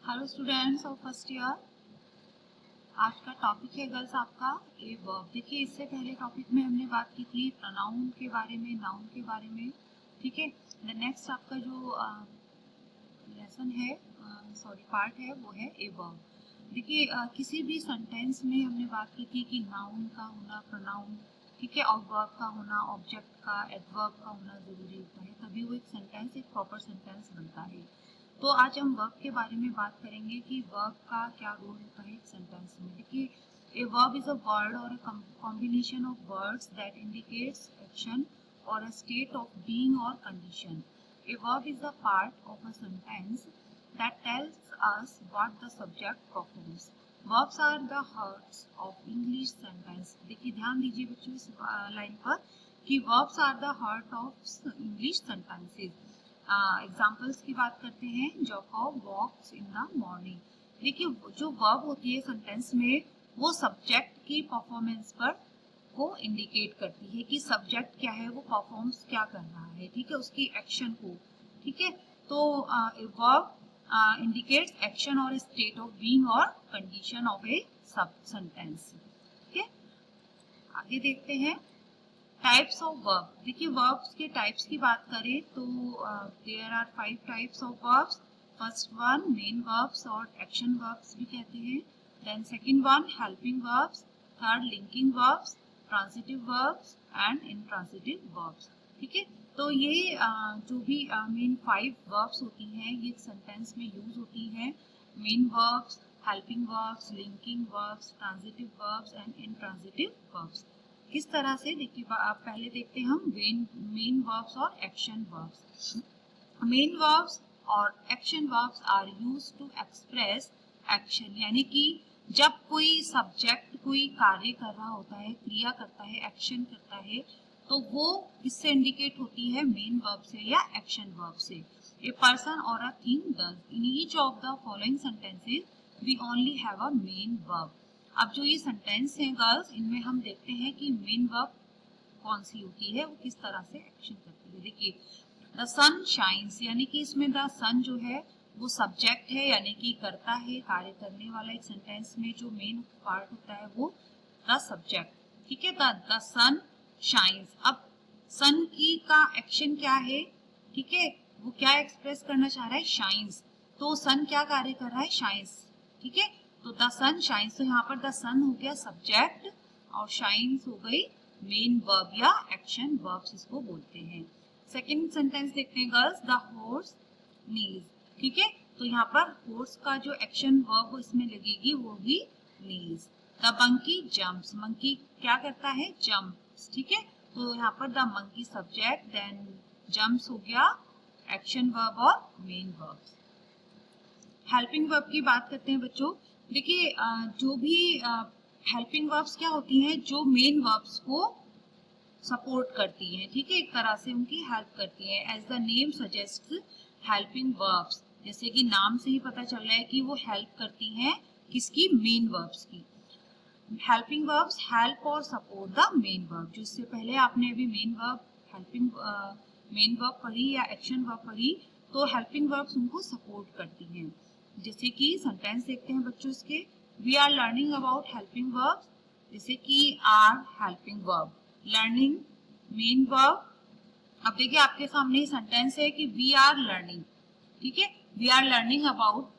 Hello students of first year. आज का topic है गर्ल्स आपका ए वर्ब। देखिए इससे पहले टॉपिक में हमने बात की थी प्रोनाउन के बारे में, नाउन के बारे में। ठीक है, द नेक्स्ट आपका जो लेसन है, पार्ट है, वो है ए वर्ब। देखिए किसी भी सेंटेंस में हमने बात की थी कि नाउन का होना, प्रोनाउन, ठीक है, और वर्ब का होना, ऑब्जेक्ट का, एडवर्ब का होना जरूरी होता है, तभी वो एक सेंटेंस, एक प्रॉपर सेंटेंस बनता है। तो आज हम वर्ब के बारे में बात करेंगे कि वर्ब का क्या रोल होता है एक सेंटेंस में। देखिए a verb is a word और a combination of words that indicates action और अ स्टेट ऑफ बीइंग और condition. A verb is a part of a sentence that tells us what the subject performs. Verbs are the hearts of English sentence. देखिए ध्यान दीजिए बच्चों इस line पर कि verbs are the heart of English sentences. Examples की बात करते हैं, जॉकब वॉक्स इन द मॉर्निंग। देखिए जो वर्ब होती है सेंटेंस में, वो सब्जेक्ट की परफॉर्मेंस पर वो इंडिकेट करती है कि सब्जेक्ट क्या है, वो परफॉर्म्स क्या कर रहा है, ठीक है, उसकी एक्शन को। ठीक है, तो वर्ब इंडिकेट्स एक्शन और स्टेट ऑफ बीइंग और condition of a sub sentence. ठीक है, आगे देखते हैं टाइप्स ऑफ वर्ब। देखिए वर्ब्स के टाइप्स की बात करें तो there are 5 types of verbs. First one main verbs और एक्शन वर्ब्स भी कहते हैं। Then second one helping verbs, third linking verbs, transitive verbs and intransitive verbs. ठीक है, तो ये जो भी मेन 5 वर्ब्स होती हैं ये सेंटेंस में यूज होती हैं। Main verbs, helping verbs, linking verbs, transitive verbs and intransitive verbs. किस तरह से, देखिए आप पहले देखते हैं हम मेन वर्ब्स और एक्शन वर्ब्स। मेन वर्ब्स और action verbs are used to express action, यानी कि जब कोई सब्जेक्ट कोई कार्य कर रहा होता है, क्रिया करता है, एक्शन करता है, तो वो किससे इंडिकेट होती है, मेन वर्ब से या एक्शन वर्ब से। ए पर्सन और a thing does in each of the following sentences we only have a main verb. अब जो ये सेंटेंस है गर्ल्स, इनमें हम देखते हैं कि मेन वर्ब कौन सी होती है, वो किस तरह से एक्शन करती है। देखिए द सन शाइन्स, यानी कि इसमें द सन जो है वो सब्जेक्ट है, यानी कि करता है, कार्य करने वाला। एक सेंटेंस में जो मेन पार्ट होता है वो द सब्जेक्ट। ठीक है, द सन शाइन्स। अब सन की का एक्शन क्या है, ठीक है, वो क्या एक्सप्रेस करना चाह रहा है, शाइन्स। तो सन क्या कार्य कर रहा है, शाइन्स। ठीक है, तो द सन शाइन्स, तो यहाँ पर द सन हो गया सब्जेक्ट और शाइन्स हो गई मेन वर्ब या एक्शन वर्ब्स इसको बोलते हैं। सेकेंड सेंटेंस देखते हैं गर्ल्स, द हॉर्स नीज। ठीक है, तो यहाँ पर हॉर्स का जो एक्शन वर्ब इसमें लगेगी वो भी नीज। द मंकी जंप्स, मंकी क्या करता है, जंप्स। ठीक है, तो यहाँ पर the monkey subject, then jumps हो गया एक्शन वर्ब और मेन वर्ब। हेल्पिंग वर्ब की बात करते हैं बच्चों। देखिए जो भी हेल्पिंग वर्ब्स क्या होती हैं, जो मेन वर्ब्स को सपोर्ट करती हैं, ठीक है, एक तरह से उनकी हेल्प करती हैं। As the name suggest helping verbs, जैसे कि नाम से ही पता चल रहा है कि वो हेल्प करती हैं किसकी, मेन वर्ब्स की। हेल्पिंग वर्ब्स हेल्प और सपोर्ट द मेन वर्ब। जो इससे पहले आपने अभी main verb, helping main verb पढ़ी या एक्शन वर्ब पढ़ी, तो हेल्पिंग वर्ब्स उनको सपोर्ट करती हैं। जैसे कि सेंटेंस देखते हैं बच्चों इसके, we are learning about helping verbs, जैसे कि are helping verb, learning main verb. अब देखिए आपके सामने ही सेंटेंस है कि वी आर लर्निंग, ठीक है, we are learning about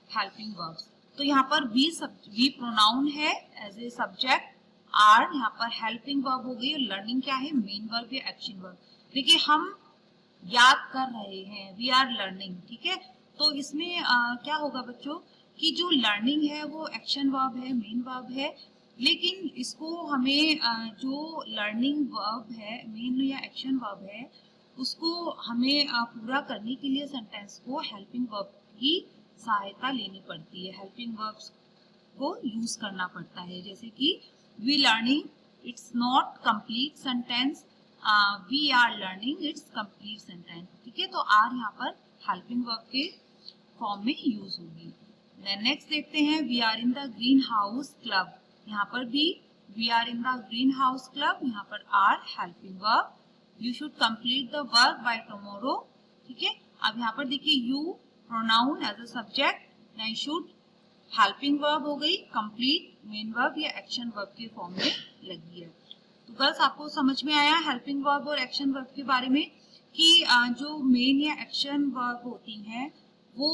helping verbs. तो यहाँ पर वी प्रोनाउन है एज ए सब्जेक्ट, आर यहाँ पर हेल्पिंग वर्ब हो गई और लर्निंग क्या है, मेन वर्ब या एक्शन वर्ब। देखिए हम याद कर रहे हैं, वी आर लर्निंग। ठीक है, तो इसमें क्या होगा बच्चों कि जो लर्निंग है वो एक्शन वर्ब है, मेन वर्ब है, लेकिन इसको हमें जो लर्निंग वर्ब है, मेन या एक्शन वर्ब है, उसको हमें पूरा करने के लिए सेंटेंस को हेल्पिंग वर्ब की सहायता लेनी पड़ती है, हेल्पिंग वर्ब्स को यूज करना पड़ता है। जैसे कि we learning, it's not complete sentence, we are learning, it's complete sentence. ठीक है, तो आर यहाँ पर हेल्पिंग वर्ब के फॉर्म में यूज होगी। नेक्स्ट देखते हैं, we are in the green house club. यहाँ पर भी we are in the green house club, यहाँ पर are helping verb. You should complete the work by tomorrow. ठीक है, अब यहाँ पर देखिए you pronoun as a subject, then should helping verb हो गई, कंप्लीट मेन वर्ब या एक्शन वर्ब के फॉर्म में लगी है। तो गर्ल्स आपको समझ में आया हेल्पिंग वर्ब और एक्शन वर्ब के बारे में कि जो मेन या एक्शन वर्ब होती हैं वो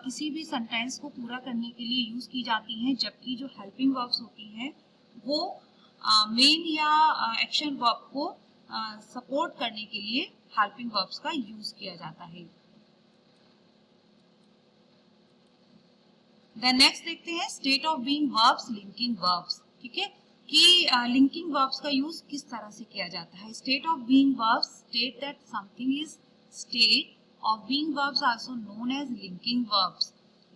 किसी भी सेंटेंस को पूरा करने के लिए यूज की जाती हैं, जबकि जो हेल्पिंग वर्ब्स होती हैं वो मेन या एक्शन वर्ब को सपोर्ट करने के लिए हेल्पिंग वर्ब्स का यूज किया जाता है। देन नेक्स्ट देखते हैं state of being verbs, linking verbs. ठीक है कि लिंकिंग वर्ब्स का यूज किस तरह से किया जाता है। State of being verbs state that something is state of being verbs also known as linking verbs.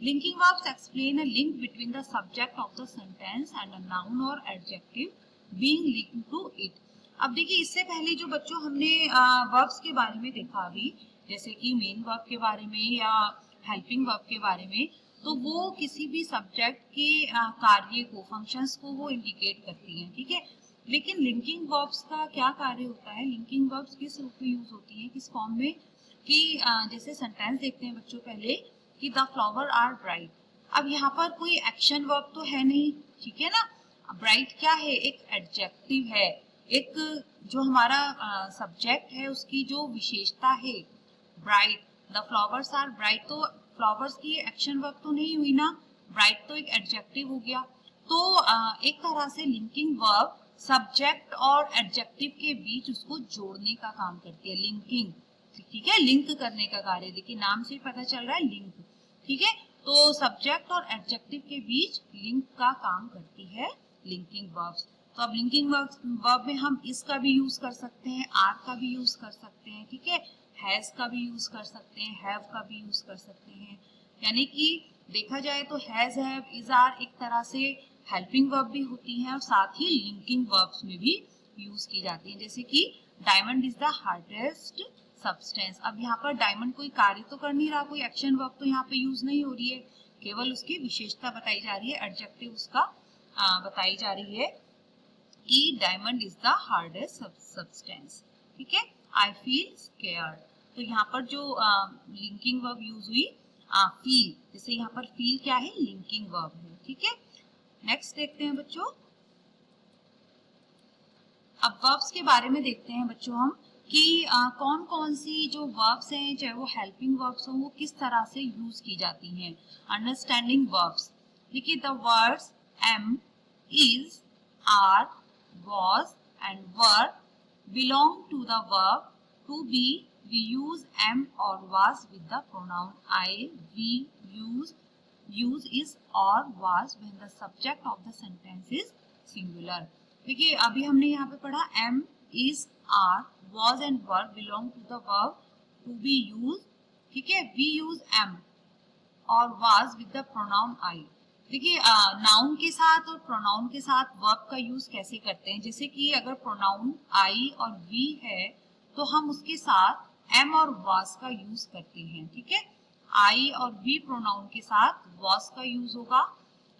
Linking verbs explain a link between the subject of the sentence and a noun or adjective being linked to it. अब देखिए इससे पहले जो बच्चों हमने verbs के बारे में देखा अभी, जैसे कि मेन वर्ब के बारे में या हेल्पिंग वर्ब के बारे में, तो वो किसी भी सब्जेक्ट के कार्य को, फंक्शंस को वो इंडिकेट करती हैं। ठीक है, लेकिन लिंकिंग वर्ब्स का क्या कार्य होता है, लिंकिंग वर्ब्स किस रूप में यूज होती है, किस फॉर्म में, कि जैसे सेंटेंस देखते हैं बच्चों पहले कि द फ्लावर आर ब्राइट। अब यहाँ पर कोई एक्शन वर्ब तो है नहीं, ठीक है ना। ब्राइट क्या है, एक एडजेक्टिव है, एक जो हमारा सब्जेक्ट है उसकी जो विशेषता है bright, the flowers are bright, तो फ्लावर्स की एक्शन वर्ब तो नहीं हुई ना, ब्राइट तो एक एडजेक्टिव हो गया। तो एक तरह से लिंकिंग वर्ब सब्जेक्ट और एडजेक्टिव के बीच उसको जोड़ने का काम करती है, लिंकिंग। ठीक है, लिंक करने का कार्य, देखिए नाम से पता चल रहा है लिंक। ठीक है, तो सब्जेक्ट और एडजेक्टिव के बीच लिंक का काम करती है लिंकिंग वर्ब्स। तो अब लिंकिंग वर्ब में हम इसका भी यूज कर सकते हैं, आर का भी यूज कर सकते हैं, ठीक है, हैज का भी यूज कर सकते हैं, हैव का भी यूज कर सकते हैं। यानी कि देखा जाए तो हैज, हैव, इज, आर एक तरह से हेल्पिंग वर्ब भी होती हैं और साथ ही लिंकिंग वर्ब्स में भी यूज की जाती है। जैसे कि diamond is the hardest substance. अब यहाँ पर डायमंड कोई कार्य तो कर नहीं रहा, कोई एक्शन वर्ब तो यहाँ पे यूज नहीं हो रही है, केवल उसकी विशेषता बताई जा रही है, एडजेक्टिव उसका बताई जा रही है कि diamond is the hardest substance. ठीक है, आई फील स्केयर्ड, तो यहाँ पर जो लिंकिंग वर्ब यूज हुई फील, जैसे यहाँ पर फील क्या है, लिंकिंग वर्ब है। ठीक है, नेक्स्ट देखते हैं बच्चों, अब वर्ब्स के बारे में देखते हैं बच्चों हम कि कौन कौन सी जो वर्ब्स हैं, चाहे वो हेल्पिंग वर्ब्स हो, वो किस तरह से यूज की जाती हैं। अंडरस्टैंडिंग वर्ब्स, देखिए the words am, is, are, was and were belong to the verb to be. We use am or was with the pronoun I. We use is or was when the subject of the sentence is singular. देखिए अभी हमने यहाँ पे पढ़ा am, is, are, was and were belong to the verb to be used. ठीक है, we use am और was with the pronoun I. देखिए नाउन के साथ और प्रोनाउन के साथ वर्ब का यूज कैसे करते हैं, जैसे कि अगर प्रोनाउन आई और वी है तो हम उसके साथ एम और वाज का यूज करते हैं। ठीक है, आई और वी प्रोनाउन के साथ वाज का यूज होगा।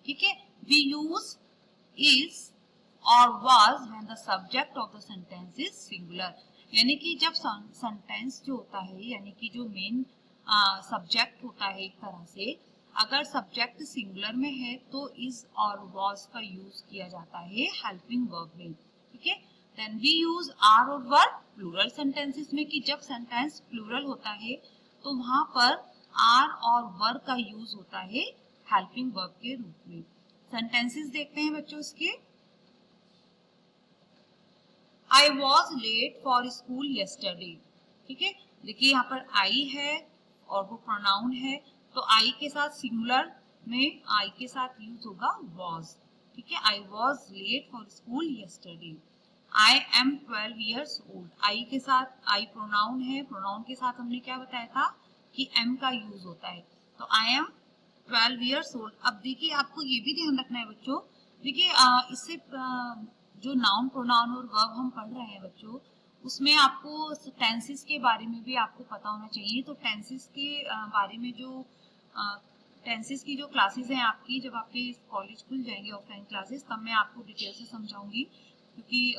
ठीक है, वी यूज इज और was when the subject of the sentence is singular. यानी कि जब सेंटेंस जो होता है, यानी कि जो मेन सब्जेक्ट होता है, एक तरह से अगर सब्जेक्ट सिंगुलर में है तो इज और वाज का यूज किया जाता है हेल्पिंग वर्ब में। ठीक है, देन वी यूज आर और वर प्लूरल सेंटेंसेस में, कि जब सेंटेंस प्लूरल होता है तो वहां पर आर और वर का यूज होता है हेल्पिंग वर्ब के रूप में। सेंटेंसेस देखते हैं बच्चों इसके। I was late for school yesterday। ठीक है, देखिए यहाँ पर आई है और वो प्रोनाउन है, तो आई के साथ सिंगुलर में आई के साथ यूज होगा वॉज। ठीक है, I was late for school yesterday। I am 12 years old, I के साथ आई प्रोनाउन है, प्रोनाउन के साथ हमने क्या बताया था कि एम का यूज होता है, तो आई एम 12 years old। अब देखिए आपको ये भी ध्यान रखना है बच्चों, देखिए इससे जो नाउन प्रोनाउन और वर्ब हम पढ़ रहे हैं बच्चों, उसमें आपको टेंसेस के बारे में भी आपको पता होना चाहिए। तो टेंसेस के बारे में जो टेंसेस की जो क्लासेस हैं आपकी, जब आपके कॉलेज खुल जाएंगे ऑफलाइन क्लासेस, तब मैं आपको डिटेल से समझाऊंगी, क्योंकि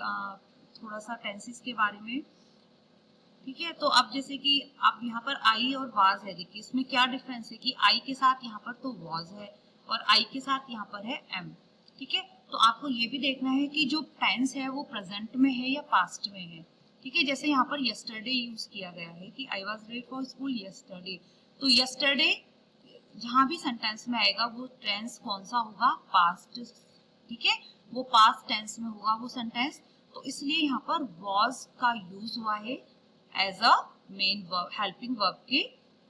थोड़ा सा टेंसेस के बारे में ठीक है, तो अब जैसे कि आप यहाँ पर आई और वाज है, देखिए इसमें क्या डिफरेंस है कि आई के साथ यहाँ पर तो वाज है और आई के साथ यहाँ पर है एम। ठीक है, तो आपको ये भी देखना है कि जो टेंस है वो प्रेजेंट में है या पास्ट में है। ठीक है, जैसे यहाँ पर यस्टरडे यूज किया गया है कि I was late for school yesterday, तो यस्टरडे जहां भी सेंटेंस में आएगा वो टेंस कौन सा होगा, पास्ट। ठीक है, वो पास्ट टेंस में होगा वो सेंटेंस, तो इसलिए यहाँ पर was का यूज हुआ है as a main verb, helping verb के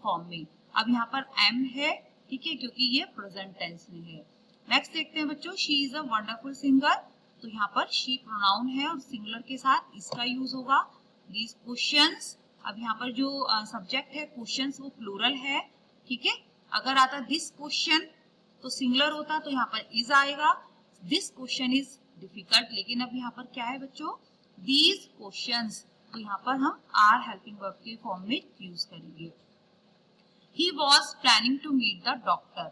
फॉर्म में। अब यहाँ पर एम है, ठीक है, क्योंकि ये प्रेजेंट टेंस में है। नेक्स्ट देखते हैं बच्चों, she is a wonderful singer, तो यहाँ पर शी प्रोनाउन है और सिंगुलर के साथ इसका यूज होगा। दीज क्वेश्चंस, अब यहाँ पर जो सब्जेक्ट है क्वेश्चंस वो प्लूरल है। ठीक है, अगर आता दिस क्वेश्चन तो सिंगुलर होता तो यहाँ पर इज आएगा, दिस क्वेश्चन इज डिफिकल्ट, लेकिन अब यहाँ पर क्या है बच्चों, दीज क्वेश्चंस, तो यहाँ पर हम आर हेल्पिंग वर्ब के फॉर्म में यूज करेंगे। He was planning to meet the doctor,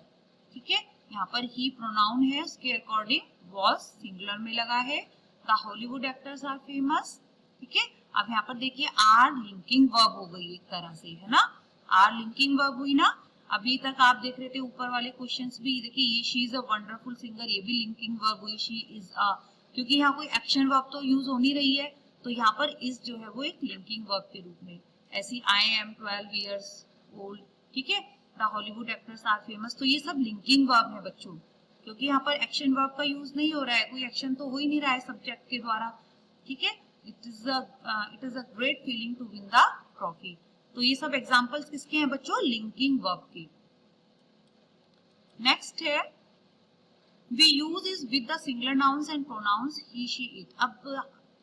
ठीक है, यहाँ पर ही प्रोनाउन है, उसके अकॉर्डिंग वॉज सिंगुलर में लगा है। The Hollywood actors are famous, ठीक है, अब यहाँ पर देखिए आर लिंकिंग वर्ब हो गई एक तरह से, है ना, आर लिंकिंग वर्ब हुई ना। अभी तक आप देख रहे थे ऊपर वाले क्वेश्चंस भी, देखिए she is a wonderful singer, ये भी लिंकिंग वर्ब हुई, शी इज अ, क्योंकि यहाँ कोई एक्शन वर्ब तो यूज हो नहीं रही है, तो यहाँ पर इज जो है वो एक लिंकिंग वर्ब के रूप में। ऐसी आई एम 12 इयर्स ओल्ड, ठीक है, the Hollywood actors are famous, तो ये सब लिंकिंग वर्ब है बच्चों, क्योंकि यहाँ पर एक्शन वर्ब का यूज नहीं हो रहा है, कोई एक्शन तो हो ही नहीं रहा है सब्जेक्ट के द्वारा। ठीक है, it is a great feeling to win the trophy, तो ये सब एग्जांपल्स किसके हैं बच्चों, लिंकिंग वर्ब के। नेक्स्ट है we use is with the singular nouns and pronouns he she it. अब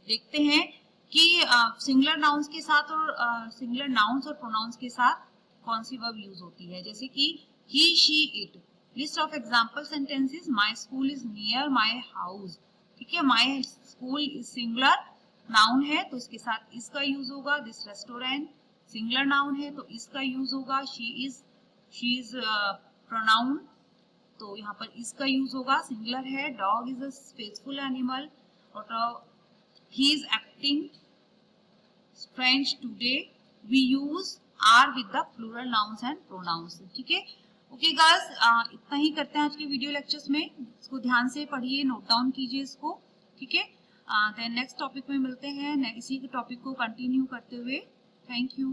देखते हैं कि सिंगुलर नाउन्स के साथ और सिंगुलर नाउन्स और प्रोनाउंस के साथ कौन सी वर्ब यूज होती है, जैसे कि he she it. List of example sentences, my school is near my house, ठीक है, my school is singular noun है तो इसके साथ इसका यूज होगा। दिस रेस्टोरेंट सिंगुलर नाउन है तो इसका यूज होगा। शी इज प्रोनाउन तो यहाँ पर इसका यूज होगा, सिंगुलर है। Dog is a faithful animal और he is acting strange today, we use are with the plural nouns and pronouns, ठीक है। ओके गर्ल्स, इतना ही करते हैं आज के वीडियो लेक्चर्स में, इसको ध्यान से पढ़िए, नोट डाउन कीजिए इसको, ठीक है। देन नेक्स्ट टॉपिक में मिलते हैं इसी के टॉपिक को कंटिन्यू करते हुए। Thank you.